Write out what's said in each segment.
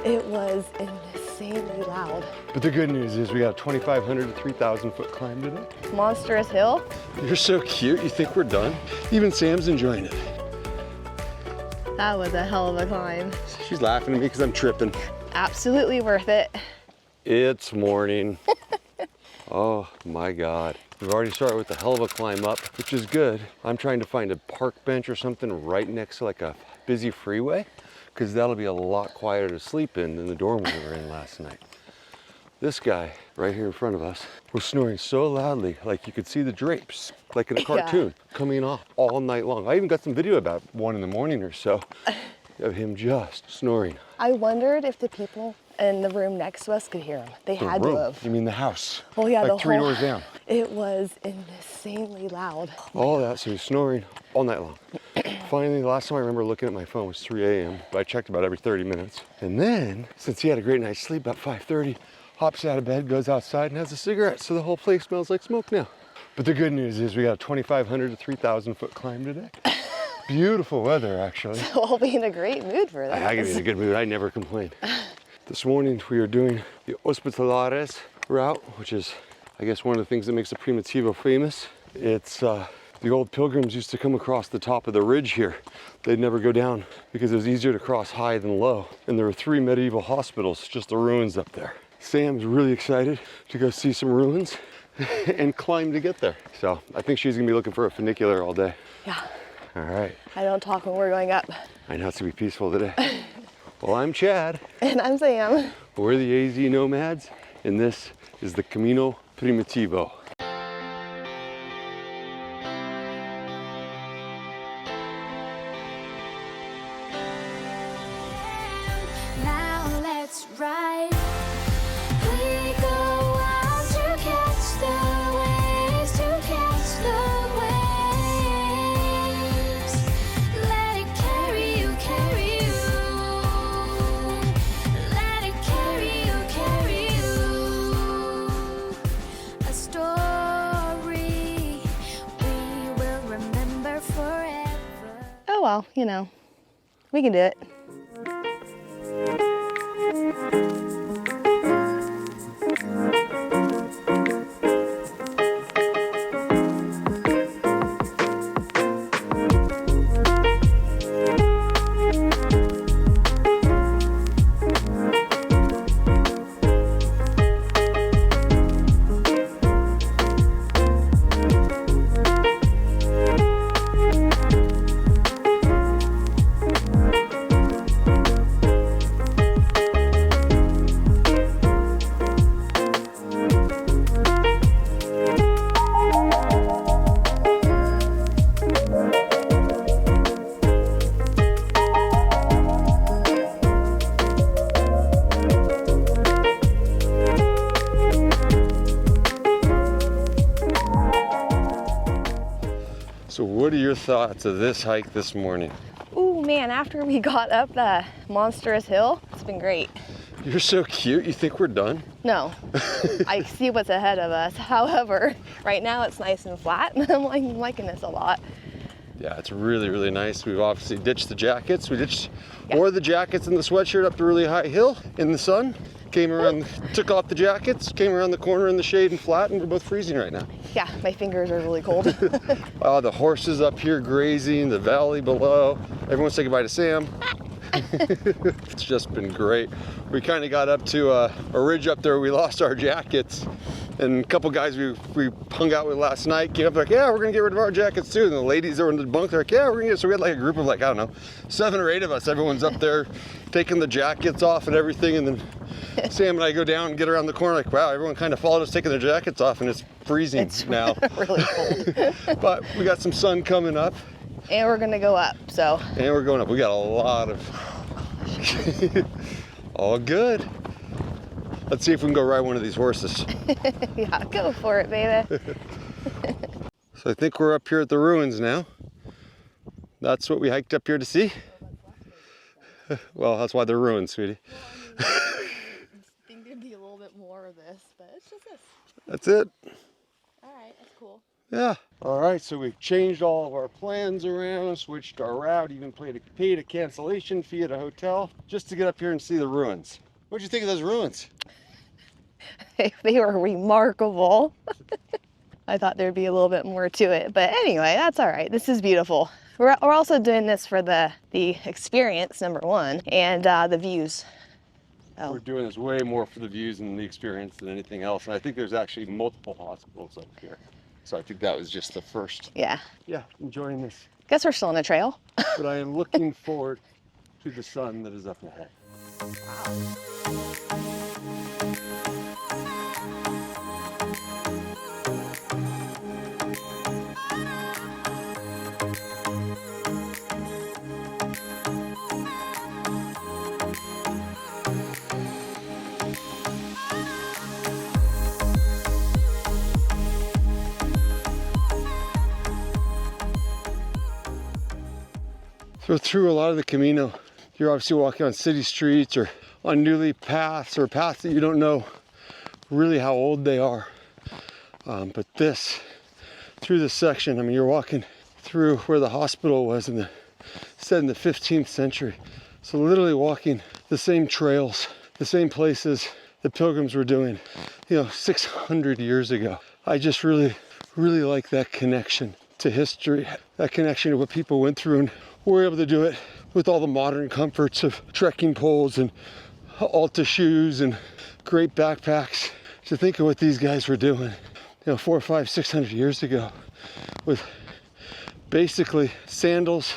It was insanely loud. But the good news is we got a 2,500 to 3,000 foot climb today. Monstrous hill. You're so cute. You think we're done? Even Sam's enjoying it. That was a hell of a climb. She's laughing at me because I'm tripping. Absolutely worth it. It's morning. Oh my God. We've already started with a hell of a climb up, which is good. I'm trying to find a park bench or something right next to like a busy freeway, because that'll be a lot quieter to sleep in than the dorm we were in last night. This guy right here in front of us was snoring so loudly, like you could see the drapes, like in a cartoon, coming off all night long. I even got some video about 1 in the morning or so of him just snoring. I wondered if the people in the room next to us could hear him. They had to have. You mean the house? Oh yeah, like the 3 whole, doors down. It was insanely loud. All that, so he's snoring all night long. Finally, the last time I remember looking at my phone was 3 a.m., but I checked about every 30 minutes. And then, since he had a great night's sleep, about 5:30, hops out of bed, goes outside and has a cigarette, so the whole place smells like smoke now. But the good news is we got a 2,500 to 3,000 foot climb today. Beautiful weather, actually. So I'll be in a great mood for that. I can be in a good mood. I never complain. This morning we are doing the Hospitalares route, which is, I guess, one of the things that makes the Primitivo famous. It's the old pilgrims used to come across the top of the ridge here. They'd never go down because it was easier to cross high than low. And there were 3 medieval hospitals, just the ruins up there. Sam's really excited to go see some ruins and climb to get there. So I think she's gonna be looking for a funicular all day. Yeah. All right. I don't talk when we're going up. I know it's gonna be peaceful today. Well, I'm Chad. And I'm Sam. We're the AZ Nomads, and this is the Camino Primitivo. Now let's ride. We go out to catch the waves, to catch the waves. Let it carry you, carry you. Let it carry you, carry you. A story we will remember forever. Oh well, you know, we can do it. So what are your thoughts of this hike this morning? Ooh man, after we got up the monstrous hill, it's been great. You're so cute. You think we're done? No, I see what's ahead of us. However, right now it's nice and flat and I'm liking this a lot. Yeah, it's really, really nice. We've obviously ditched the jackets. We wore the jackets and the sweatshirt up the really high hill in the sun. Came around, took off the jackets, came around the corner in the shade and flat, and we're both freezing right now. Yeah, my fingers are really cold. The horses up here grazing, the valley below. Everyone say goodbye to Sam. It's just been great. We kind of got up to a ridge up there. We lost our jackets, and a couple guys we hung out with last night came up like, yeah, we're gonna get rid of our jackets too. And the ladies that were in the bunk, they're like, yeah, we're gonna get. So we had like a group of like, I don't know, 7 or 8 of us. Everyone's up there taking the jackets off and everything, and then Sam and I go down and get around the corner like, wow, everyone kind of followed us taking their jackets off, and it's freezing now. Really cold. But we got some sun coming up. And we're gonna go up, so. And we're going up. We got a lot of, all good. Let's see if we can go ride one of these horses. Yeah, go for it, baby. So I think we're up here at the ruins now. That's what we hiked up here to see. Well, that's why they're ruins, sweetie. I think there'd be a little bit more of this, but it's just this. That's it. All right, let's cool. Yeah. All right, so we've changed all of our plans around, switched our route, even paid a cancellation fee at a hotel just to get up here and see the ruins. What'd you think of those ruins? They were remarkable. I thought there'd be a little bit more to it, but anyway, that's all right. This is beautiful. We're also doing this for the experience, number one, and the views. Oh. We're doing this way more for the views and the experience than anything else. And I think there's actually multiple hospitals up here. So I think that was just the first. Yeah. Yeah, enjoying this. Guess we're still on a trail. But I am looking forward to the sun that is up ahead. So through a lot of the Camino, you're obviously walking on city streets or on newly paths or paths that you don't know really how old they are. But this, through this section, I mean, you're walking through where the hospital was in the 15th century. So literally walking the same trails, the same places the pilgrims were doing, 600 years ago. I just really like that connection to history, that connection to what people went through, and we're able to do it with all the modern comforts of trekking poles and Alta shoes and great backpacks. To think of what these guys were doing, 400, 500, 600 years ago with basically sandals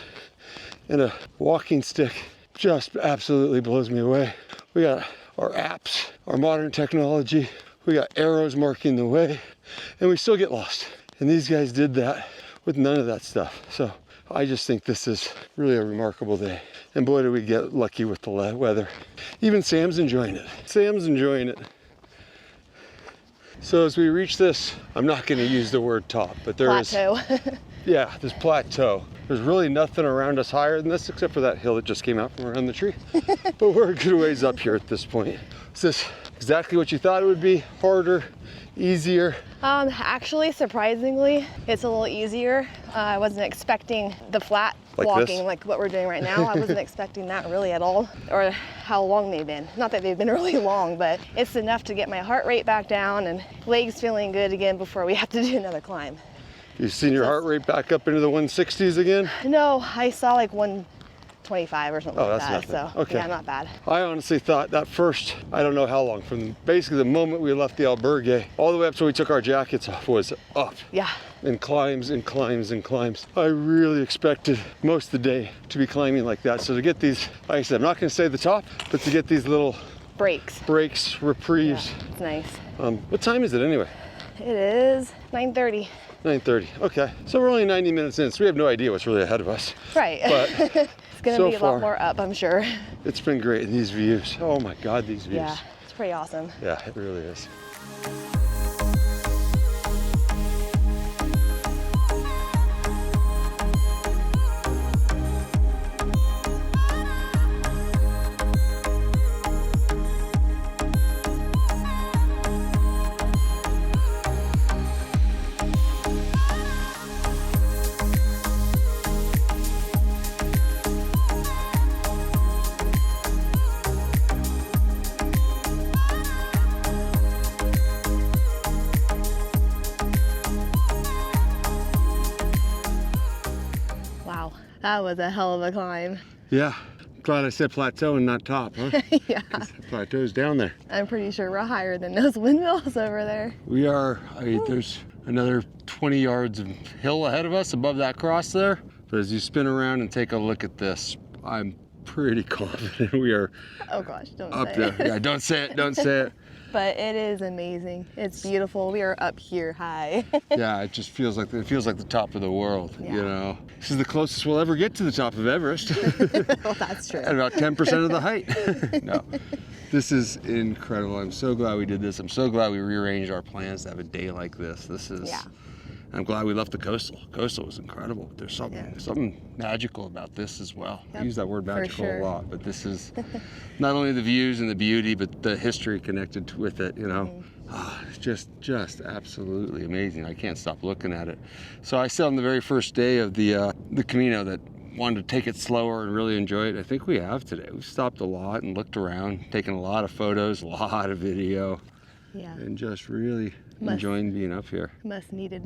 and a walking stick just absolutely blows me away. We got our apps, our modern technology, we got arrows marking the way, and we still get lost. And these guys did that with none of that stuff. So I just think this is really a remarkable day. And boy, did we get lucky with the weather. Even Sam's enjoying it. Sam's enjoying it. So as we reach this, I'm not going to use the word top, but there Plateau. yeah, this plateau. There's really nothing around us higher than this except for that hill that just came out from around the tree. But we're a good ways up here at this point. Is this exactly what you thought it would be? Harder? Easier? Actually, surprisingly, it's a little easier. I wasn't expecting the flat Like walking this? like what we're doing right now. I wasn't expecting that really at all, or how long they've been. Not that they've been really long, but it's enough to get my heart rate back down and legs feeling good again before we have to do another climb. You've seen your heart rate back up into the 160s again? No, I saw like 125 or something Oh, like that's that. nothing. So Okay. yeah, not bad. I honestly thought that first, I don't know how long, from basically the moment we left the albergue all the way up till we took our jackets off was up. Yeah. And climbs and climbs and climbs. I really expected most of the day to be climbing like that. So to get these, like I said, I'm not gonna say the top, but to get these little Breaks. breaks, reprieves. Yeah, it's nice. What time is it anyway? It is 9:30. 9:30, okay. So we're only 90 minutes in, so we have no idea what's really ahead of us. Right. But it's gonna so be a far, lot more up, I'm sure. it's been great, and these views. Oh my God, these views. Yeah, it's pretty awesome. Yeah, it really is. Wow, that was a hell of a climb. Yeah, glad I said plateau and not top, huh? Yeah, Plateau's down there. I'm pretty sure we're higher than those windmills over there. We are, there's another 20 yards of hill ahead of us above that cross there. But as you spin around and take a look at this, I'm pretty confident we are Oh gosh, don't up say there. it. Yeah, don't say it, don't say it. But it is amazing. It's beautiful. We are up here high. Yeah, it just feels like the top of the world, Yeah. you know. This is the closest we'll ever get to the top of Everest. Well, that's true. At about 10% of the height. No, this is incredible. I'm so glad we did this. I'm so glad we rearranged our plans to have a day like this. This is, Yeah. I'm glad we left the coastal. Coastal was incredible. There's something magical about this as well. I Yep, use that word for magical sure. a lot, but this is not only the views and the beauty, but the history connected with it, you know. Just absolutely amazing. I can't stop looking at it. So I said on the very first day of the Camino that wanted to take it slower and really enjoy it. I think we have today. We've stopped a lot and looked around, taken a lot of photos, a lot of video, Yeah. and just really enjoying being up here. Must needed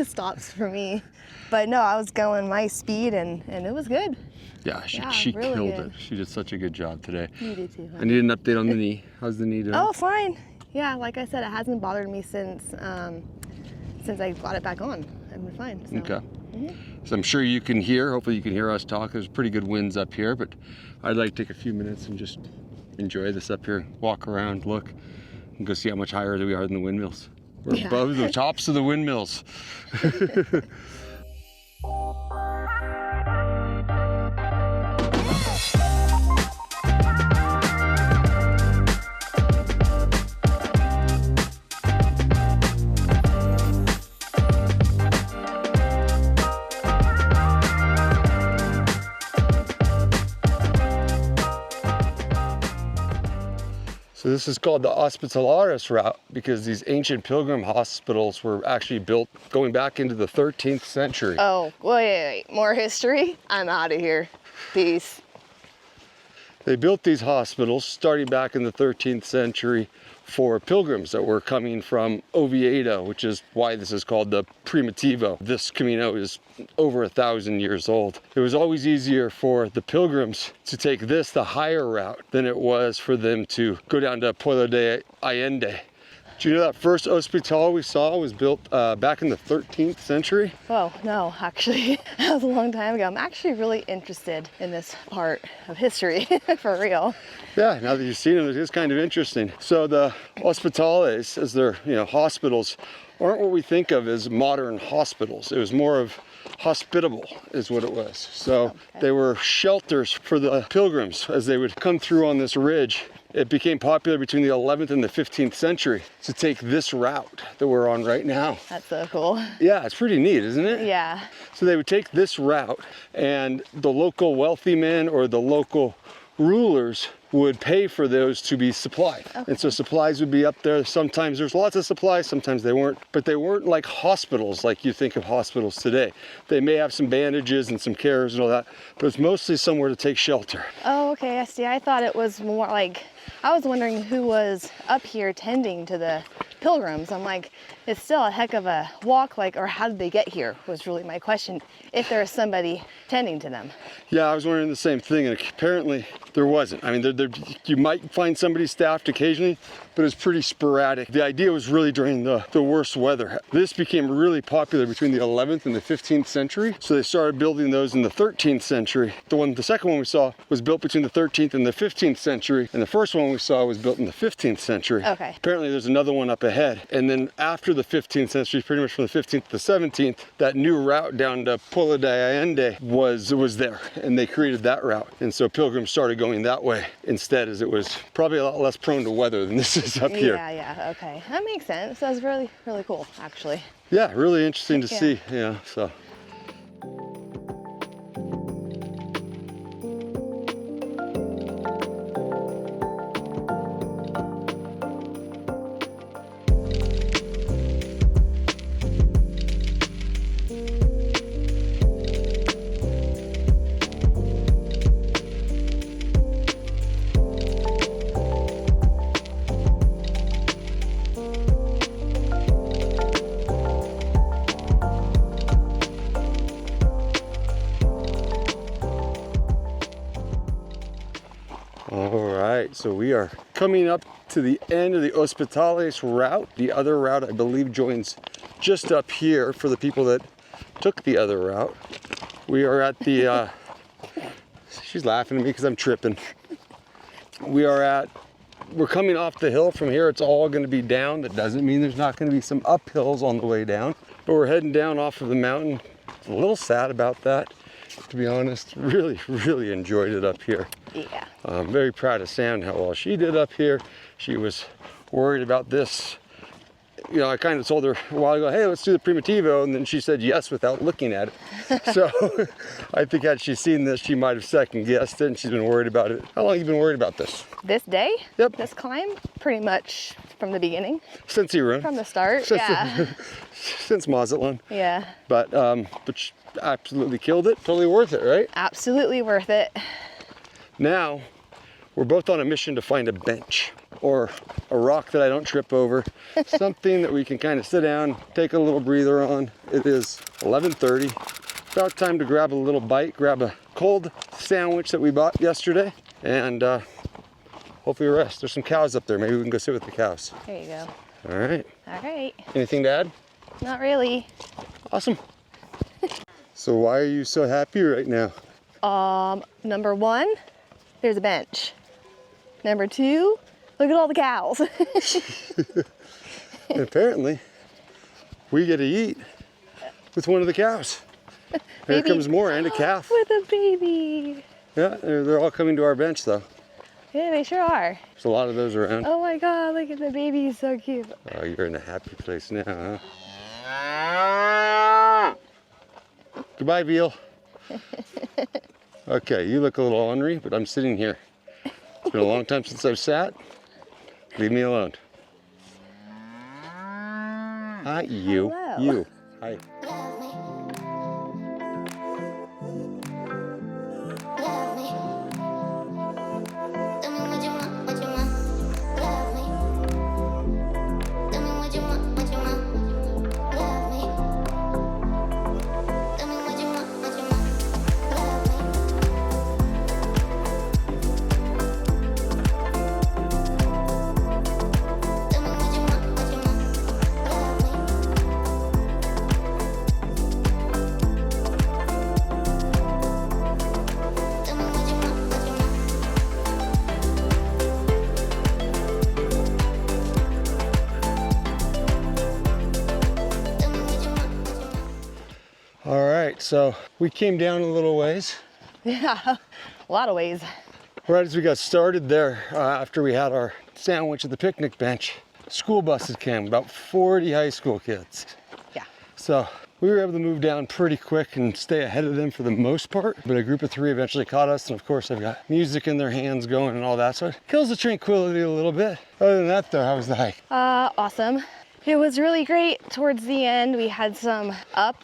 stops for me. But no, I was going my speed and it was good. Yeah, she really killed good. it. She did such a good job today. You did too, huh? I need an update on the knee. How's the knee doing? Oh, fine. Yeah, like I said, it hasn't bothered me since I got it back on. I've been fine. So. Okay. So I'm sure you can hear, hopefully you can hear us talk. There's pretty good winds up here, but I'd like to take a few minutes and just enjoy this up here, walk around, look, and go see how much higher we are than the windmills. We're above the tops of the windmills. So this is called the Hospitalaris route because these ancient pilgrim hospitals were actually built going back into the 13th century. Oh, wait. More history? I'm out of here. Peace. They built these hospitals starting back in the 13th century for pilgrims that were coming from Oviedo, which is why this is called the Primitivo. This Camino is over 1,000 years old. It was always easier for the pilgrims to take this, the higher route, than it was for them to go down to Pueblo de Allende. Do you know that first hospital we saw was built back in the 13th century? Oh, no, actually, that was a long time ago. I'm actually really interested in this part of history, for real. Yeah, now that you've seen them, it is kind of interesting. So the hospitales, as they're, hospitals, aren't what we think of as modern hospitals. It was more of hospitable is what it was. So they were shelters for the pilgrims as they would come through on this ridge. It became popular between the 11th and the 15th century to take this route that we're on right now. That's so cool. Yeah, it's pretty neat, isn't it? Yeah. So they would take this route and the local wealthy men or the local rulers would pay for those to be supplied. Okay. And so supplies would be up there. Sometimes there's lots of supplies, sometimes they weren't, but they weren't like hospitals like you think of hospitals today. They may have some bandages and some cares and all that, but it's mostly somewhere to take shelter. Oh, okay, I see. I thought it was more like, I was wondering who was up here tending to the pilgrims. I'm like, it's still a heck of a walk, or how did they get here was really my question, if there was somebody tending to them. Yeah, I was wondering the same thing, and apparently there wasn't. I mean, you might find somebody staffed occasionally, but it's pretty sporadic. The idea was really during the worst weather. This became really popular between the 11th and the 15th century, so they started building those in the 13th century. The second one we saw was built between the 13th and the 15th century, and the first one we saw was built in the 15th century. Okay. Apparently there's another one up ahead, and then after the 15th century, pretty much from the 15th to the 17th, that new route down to Pueblo de Allende was there, and they created that route, and so pilgrims started going that way instead, as it was probably a lot less prone to weather than this is up here. Yeah, okay. That makes sense. That was really, really cool, actually. Yeah, really interesting to see, yeah, so. So we are coming up to the end of the Hospitales route. The other route, I believe, joins just up here for the people that took the other route. We are at the, she's laughing at me because I'm tripping. We're coming off the hill from here. It's all going to be down. That doesn't mean there's not going to be some uphills on the way down, but we're heading down off of the mountain. A little sad about that, to be honest. Really, really enjoyed it up here. Yeah. I'm very proud of Sam, how well she did up here. She was worried about this you know, I kind of told her a while ago, hey, let's do the Primitivo, and then she said yes without looking at it. So I think had she seen this, she might have second guessed it, and she's been worried about it. How long have you been worried about this? This day? Yep. This climb? Pretty much from the beginning. Since Irun. From the start, yeah. Since Mazatlan. Yeah. But she absolutely killed it. Totally worth it, right? Absolutely worth it. Now, we're both on a mission to find a bench or a rock that I don't trip over. Something that we can kind of sit down, take a little breather on. It is 11:30. About time to grab a little bite, grab a cold sandwich that we bought yesterday, and hopefully rest. There's some cows up there. Maybe we can go sit with the cows. There you go. All right. All right. Anything to add? Not really. Awesome. So why are you so happy right now? Number one, there's a bench. Number two, look at all the cows. And apparently, we get to eat with one of the cows. Here Baby. comes more, and a calf. With a baby. Yeah, they're all coming to our bench though. Yeah, they sure are. There's a lot of those around. Oh my God, look at the baby, he's so cute. Oh, you're in a happy place now, huh? Goodbye, Veal. Okay, you look a little ornery, but I'm sitting here. It's been a long time since I've sat. Leave me alone. Hi, you. Hello. You. Hi. Love me. Tell me what you want, what you want. Love me. Tell me what you want, what you want. Love me. Tell me what you want, what you want. Love me. Tell me what you want, what you want. Love me. Tell me what you want, what you want. Tell me what you want, what you want. All right, so we came down a little ways. Yeah, a lot of ways. Right as we got started there, after we had our sandwich at the picnic bench, school buses came, about 40 high school kids. Yeah. So we were able to move down pretty quick and stay ahead of them for the most part. But a group of three eventually caught us. And of course, they've got music in their hands going and all that. So it kills the tranquility a little bit. Other than that though, how was the hike? Awesome. It was really great. Towards the end, we had some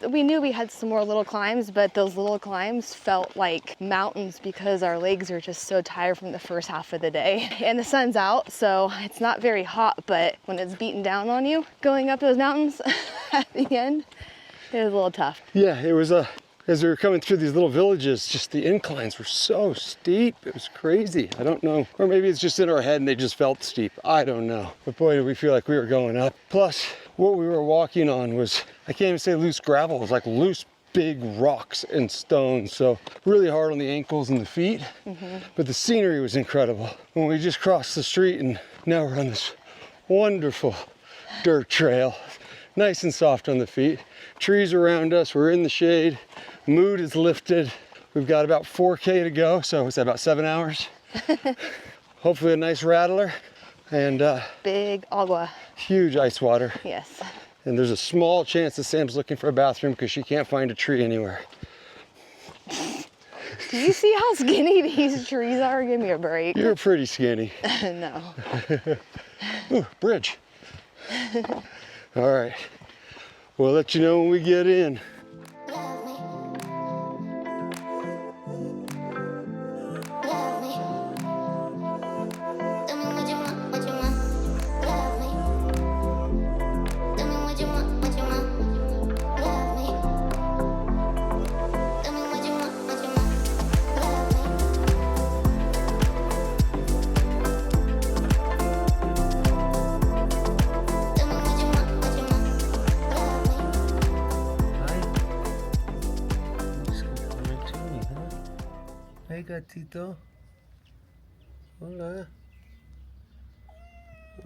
we knew we had some more little climbs, but those little climbs felt like mountains because our legs are just so tired from the first half of the day. And the sun's out, so it's not very hot, but when it's beating down on you, going up those mountains at the end, it was a little tough. Yeah, it was as we were coming through these little villages, just the inclines were so steep. It was crazy. I don't know. Or maybe it's just in our head and they just felt steep. I don't know. But boy, did we feel like we were going up. Plus, what we were walking on was, I can't even say loose gravel. It was like loose, big rocks and stones. So really hard on the ankles and the feet. But the scenery was incredible. When we just crossed the street and now we're on this wonderful dirt trail. Nice and soft on the feet. Trees around us, we're in the shade. Mood is lifted. We've got about 4K to go, so it's about 7 hours. Hopefully a nice rattler and Big agua, huge ice water. yes. And there's a small chance that Sam's looking for a bathroom because she can't find a tree anywhere. Do you see how skinny these trees are? Give me a break. You're pretty skinny. No. Ooh, bridge. All right, we'll let you know when we get in. Love me. Love me. Tell me what you want, what you want. Love me. Tell me what you want, what you want. Love me. Tell me what you want, what you want. Love me. Tell me what you want, what you want. Love me. Hi. Just coming right to me, huh? Hey, gatito. Hola.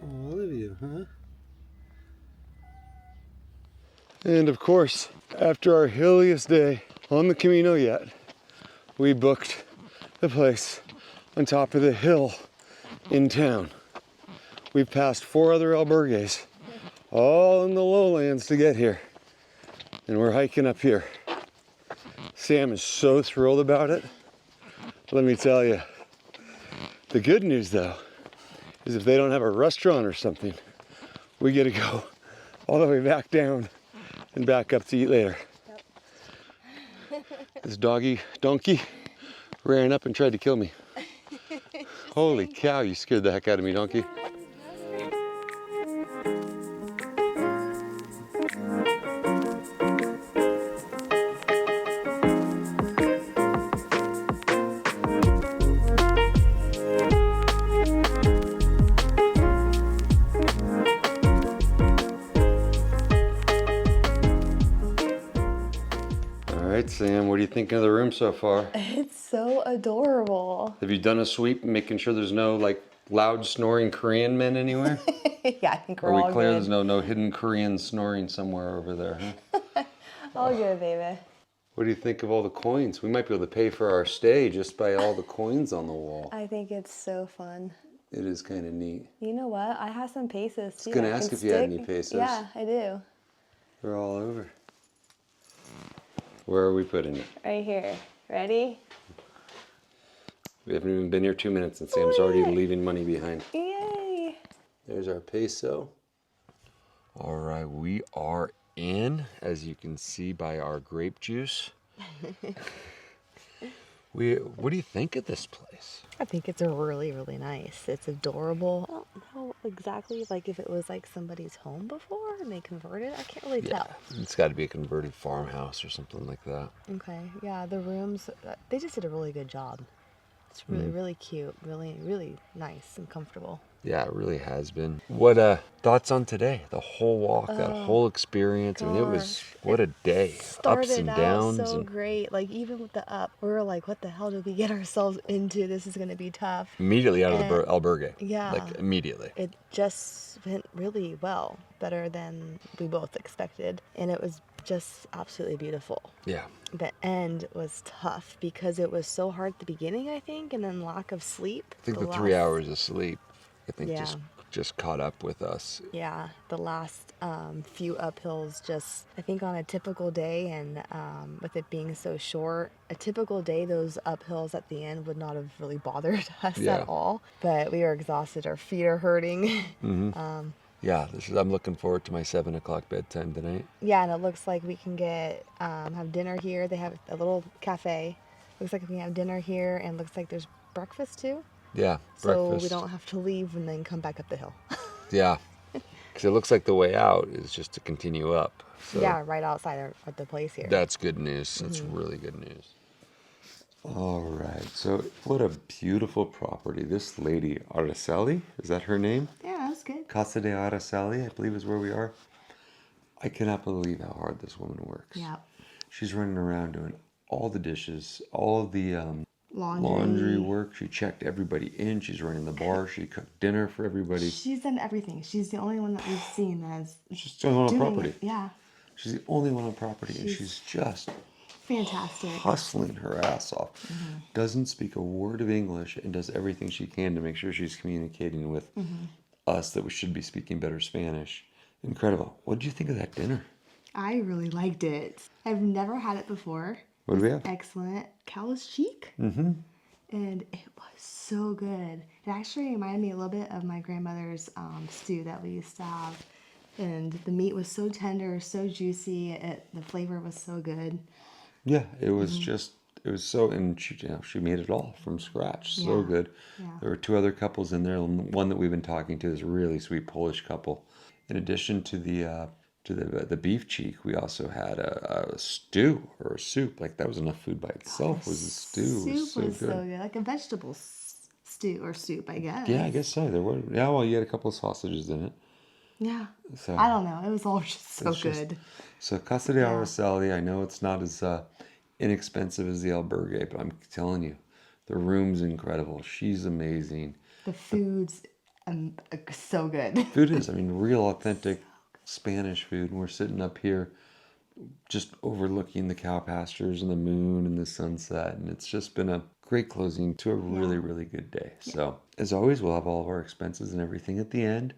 Oh, all of you, huh? And of course, after our hilliest day on the Camino yet, we booked the place on top of the hill in town. We've passed 4 other albergues, all in the lowlands to get here. And we're hiking up here. Sam is so thrilled about it. Let me tell you. The good news though, is if they don't have a restaurant or something, we get to go all the way back down and back up to eat later. Yep. This donkey ran up and tried to kill me. Holy cow, you scared the heck out of me, donkey. All right, Sam, what do you think of the room so far? It's so adorable. Have you done a sweep making sure there's no like loud snoring Korean men anywhere? Yeah, I think we're Are we all clear? good. There's no hidden Korean snoring somewhere over there, huh? All good, baby. What do you think of all the coins? We might be able to pay for our stay just by all the coins on the wall. I think it's so fun. It is kind of neat. You know what? I have some pesos too. I was gonna that ask can if you had stick. any pesos. Yeah, I do. They're all over. Where are we putting it? Right here. Ready? We haven't even been here 2 minutes and Sam's already leaving money behind. Yay! There's our peso. All right, we are in, as you can see by our grape juice. What do you think of this place? I think it's really, really nice. It's adorable. I don't know exactly like if it was like somebody's home before and they converted. I can't really tell. It's got to be a converted farmhouse or something like that. Okay, yeah, the rooms, they just did a really good job. It's really, really cute, really, really nice and comfortable. Yeah, it really has been. What thoughts on today? The whole walk, that whole experience. I mean, it was, what a day. Ups and downs. Started out so great. Like even with the up, we were like, what the hell did we get ourselves into? This is going to be tough. Immediately out of the albergue. Yeah. Like immediately. It just went really well, better than we both expected. And it was just absolutely beautiful. Yeah. The end was tough because it was so hard at the beginning, I think, and then lack of sleep. I think the 3 hours of sleep, I think Yeah. just caught up with us. Yeah, the last few uphills just, I think on a typical day and with it being so short, a typical day, those uphills at the end would not have really bothered us Yeah. at all. But we are exhausted, our feet are hurting. Yeah, I'm looking forward to my 7 o'clock bedtime tonight. Yeah, and it looks like we can get, have dinner here. They have a little cafe. Looks like we can have dinner here and looks like there's breakfast too. Yeah, So breakfast. we don't have to leave and then come back up the hill. Yeah, because it looks like the way out is just to continue up. So Yeah, right outside of the place here. that's good news. That's really good news. All right, so what a beautiful property. This lady, Araceli, is that her name? Yeah, that's good. Casa de Araceli, I believe is where we are. I cannot believe how hard this woman works. Yeah. She's running around doing all the dishes, all of the Laundry work. She checked everybody in. She's running the bar. She cooked dinner for everybody. She's done everything. She's the only one that we've seen that is She's the only one on doing property. it. Yeah, She's the only one on property, and she's just fantastic. hustling her ass off. Doesn't speak a word of English and does everything she can to make sure she's communicating with us that we should be speaking better Spanish. Incredible. What did you think of that dinner? I really liked it. I've never had it before. What do we have? Excellent. Cow's cheek. And it was so good. It actually reminded me a little bit of my grandmother's stew that we used to have. And the meat was so tender, so juicy. The flavor was so good. Yeah, it was just, it was so, and she made it all from scratch. So Yeah, good. yeah. There were 2 other couples in there. One that we've been talking to is a really sweet Polish couple. In addition to the beef cheek, we also had a stew or a soup. Like that was enough food by itself. Was a stew. Soup It was so good. Like a vegetable stew or soup, I guess. Yeah, I guess so. There were. Yeah, well, you had a couple of sausages in it. Yeah. So I don't know. It was all just so it's just- good. So Casa de Araceli, I know it's not as inexpensive as the albergue, but I'm telling you, the room's incredible. She's amazing. The food's so good. Food is, I mean, real authentic Spanish food. And we're sitting up here just overlooking the cow pastures and the moon and the sunset. And it's just been a great closing to a really, really good day. So as always, we'll have all of our expenses and everything at the end.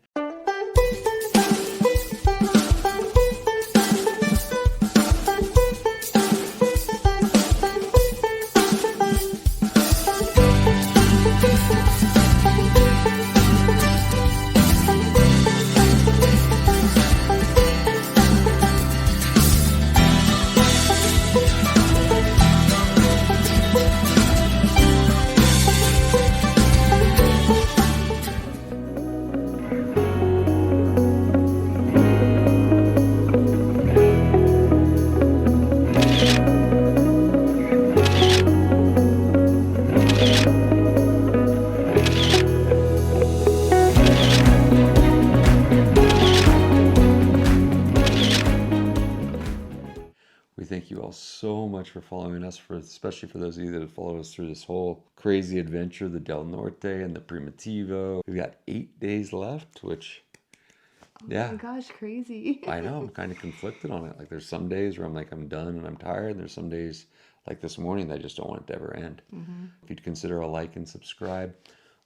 We thank you all so much for following us, especially for those of you that have followed us through this whole crazy adventure, the Del Norte and the Primitivo. We've got 8 days left, which, yeah. Oh my gosh, crazy. I know, I'm kind of conflicted on it. Like there's some days where I'm like, I'm done and I'm tired. And there's some days like this morning that I just don't want it to ever end. If you'd consider a like and subscribe,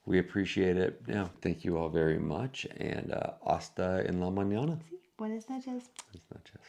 we appreciate it. Yeah, thank you all very much. And hasta en la mañana. Buenas noches. Buenas noches.